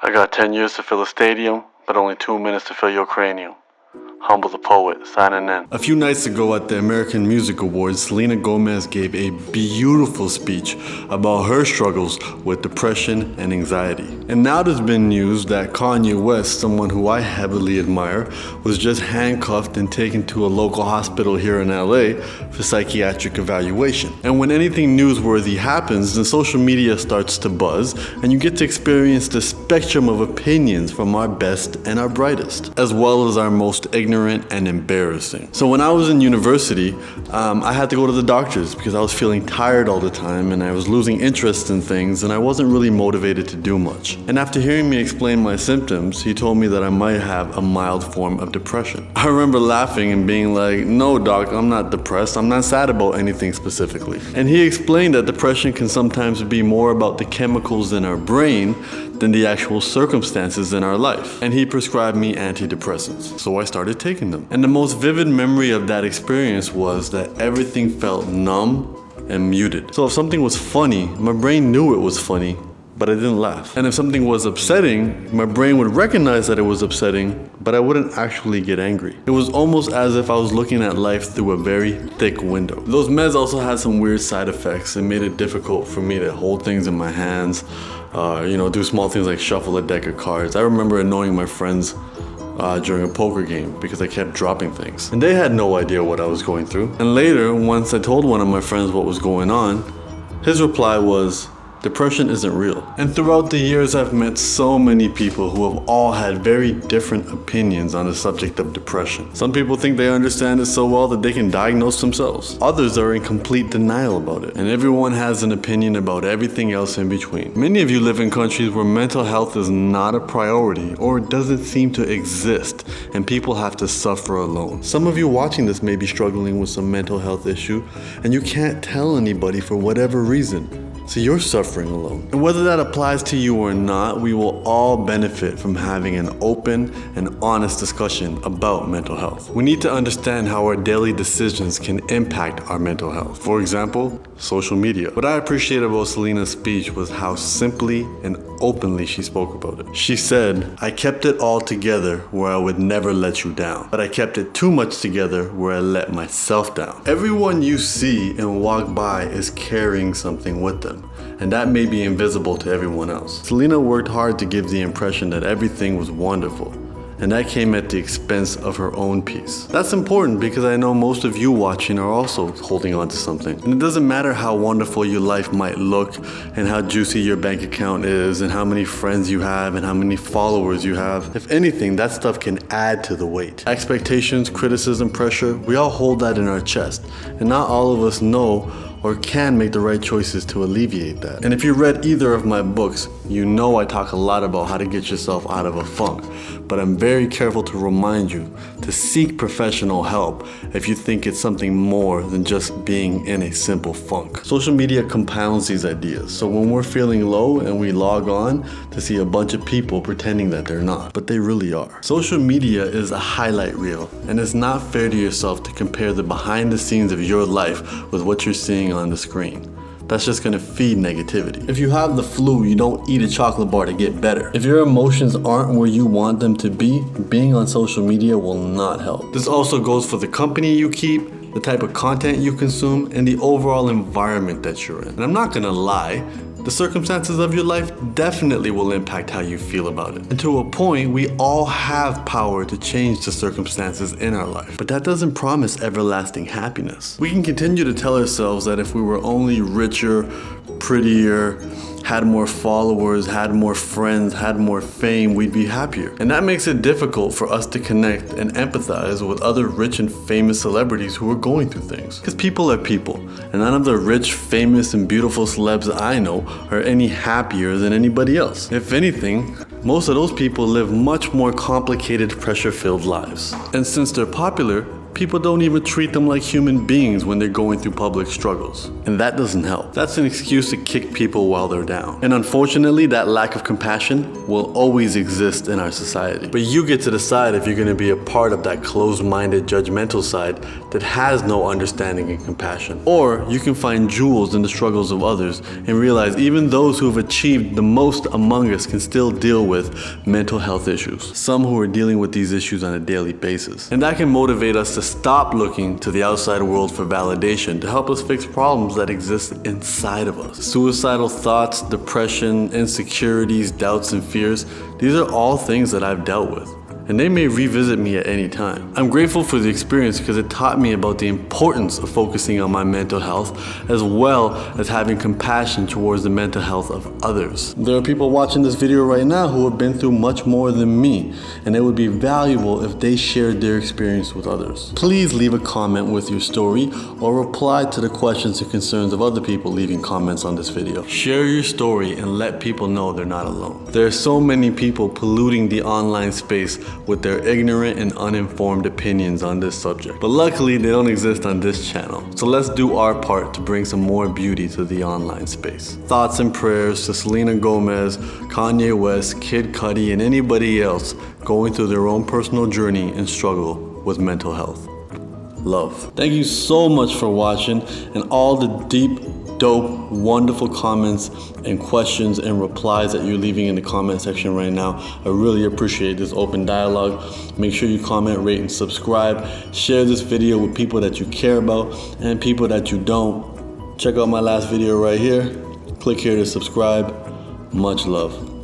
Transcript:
I got 10 years to fill a stadium, but only 2 minutes to fill your cranium. Humble the poet, signing in. A few nights ago at the American Music Awards, Selena Gomez gave a beautiful speech about her struggles with depression and anxiety. And now there's been news that Kanye West, someone who I heavily admire, was just handcuffed and taken to a local hospital here in LA for psychiatric evaluation. And when anything newsworthy happens, the social media starts to buzz, and you get to experience the spectrum of opinions from our best and our brightest, as well as our most ignorant and embarrassing. So when I was in university, I had to go to the doctors because I was feeling tired all the time and I was losing interest in things and I wasn't really motivated to do much. And after hearing me explain my symptoms, he told me that I might have a mild form of depression. I remember laughing and being like, "No, doc, I'm not depressed. I'm not sad about anything specifically." And he explained that depression can sometimes be more about the chemicals in our brain than the actual circumstances in our life. And he prescribed me antidepressants. So I started taking them. And the most vivid memory of that experience was that everything felt numb and muted. So if something was funny, my brain knew it was funny, but I didn't laugh. And if something was upsetting, my brain would recognize that it was upsetting, but I wouldn't actually get angry. It was almost as if I was looking at life through a very thick window. Those meds also had some weird side effects. It made it difficult for me to hold things in my hands, do small things like shuffle a deck of cards. I remember annoying my friends during a poker game because I kept dropping things. And they had no idea what I was going through. And later, once I told one of my friends what was going on, his reply was, "Depression isn't real." And throughout the years, I've met so many people who have all had very different opinions on the subject of depression. Some people think they understand it so well that they can diagnose themselves. Others are in complete denial about it. And everyone has an opinion about everything else in between. Many of you live in countries where mental health is not a priority or doesn't seem to exist, and people have to suffer alone. Some of you watching this may be struggling with some mental health issue, and you can't tell anybody for whatever reason. So you're suffering alone. And whether that applies to you or not, we will all benefit from having an open and honest discussion about mental health. We need to understand how our daily decisions can impact our mental health. For example, social media. What I appreciate about Selena's speech was how simply and openly she spoke about it. She said, "I kept it all together where I would never let you down, but I kept it too much together where I let myself down." Everyone you see and walk by is carrying something with them, and that may be invisible to everyone else. Selena worked hard to give the impression that everything was wonderful, and that came at the expense of her own peace. That's important because I know most of you watching are also holding on to something. And it doesn't matter how wonderful your life might look and how juicy your bank account is and how many friends you have and how many followers you have. If anything, that stuff can add to the weight. Expectations, criticism, pressure, we all hold that in our chest, and not all of us know or can make the right choices to alleviate that. And if you read either of my books, you know I talk a lot about how to get yourself out of a funk, but I'm very careful to remind you to seek professional help if you think it's something more than just being in a simple funk. Social media compounds these ideas, so when we're feeling low and we log on to see a bunch of people pretending that they're not, but they really are. Social media is a highlight reel, and it's not fair to yourself to compare the behind the scenes of your life with what you're seeing on the screen. That's just gonna feed negativity. If you have the flu, you don't eat a chocolate bar to get better. If your emotions aren't where you want them to be, being on social media will not help. This also goes for the company you keep, the type of content you consume, and the overall environment that you're in. And I'm not gonna lie, the circumstances of your life definitely will impact how you feel about it. And to a point, we all have power to change the circumstances in our life. But that doesn't promise everlasting happiness. We can continue to tell ourselves that if we were only richer, prettier, had more followers, had more friends, had more fame, we'd be happier. And that makes it difficult for us to connect and empathize with other rich and famous celebrities who are going through things. Because people are people, and none of the rich, famous, and beautiful celebs I know are any happier than anybody else. If anything, most of those people live much more complicated, pressure-filled lives. And since they're popular, people don't even treat them like human beings when they're going through public struggles. And that doesn't help. That's an excuse to kick people while they're down. And unfortunately, that lack of compassion will always exist in our society. But you get to decide if you're going to be a part of that closed-minded, judgmental side that has no understanding and compassion. Or you can find jewels in the struggles of others and realize even those who have achieved the most among us can still deal with mental health issues. Some who are dealing with these issues on a daily basis. And that can motivate us to stop looking to the outside world for validation to help us fix problems that exist inside of us. Suicidal thoughts, depression, insecurities, doubts, and fears, these are all things that I've dealt with, and they may revisit me at any time. I'm grateful for the experience because it taught me about the importance of focusing on my mental health as well as having compassion towards the mental health of others. There are people watching this video right now who have been through much more than me, and it would be valuable if they shared their experience with others. Please leave a comment with your story or reply to the questions and concerns of other people leaving comments on this video. Share your story and let people know they're not alone. There are so many people polluting the online space with their ignorant and uninformed opinions on this subject. But luckily, they don't exist on this channel. So let's do our part to bring some more beauty to the online space. Thoughts and prayers to Selena Gomez, Kanye West, Kid Cudi, and anybody else going through their own personal journey and struggle with mental health. Love. Thank you so much for watching and all the deep, dope, wonderful comments and questions and replies that you're leaving in the comment section right now. I really appreciate this open dialogue. Make sure you comment, rate, and subscribe. Share this video with people that you care about and people that you don't. Check out my last video right here. Click here to subscribe. Much love.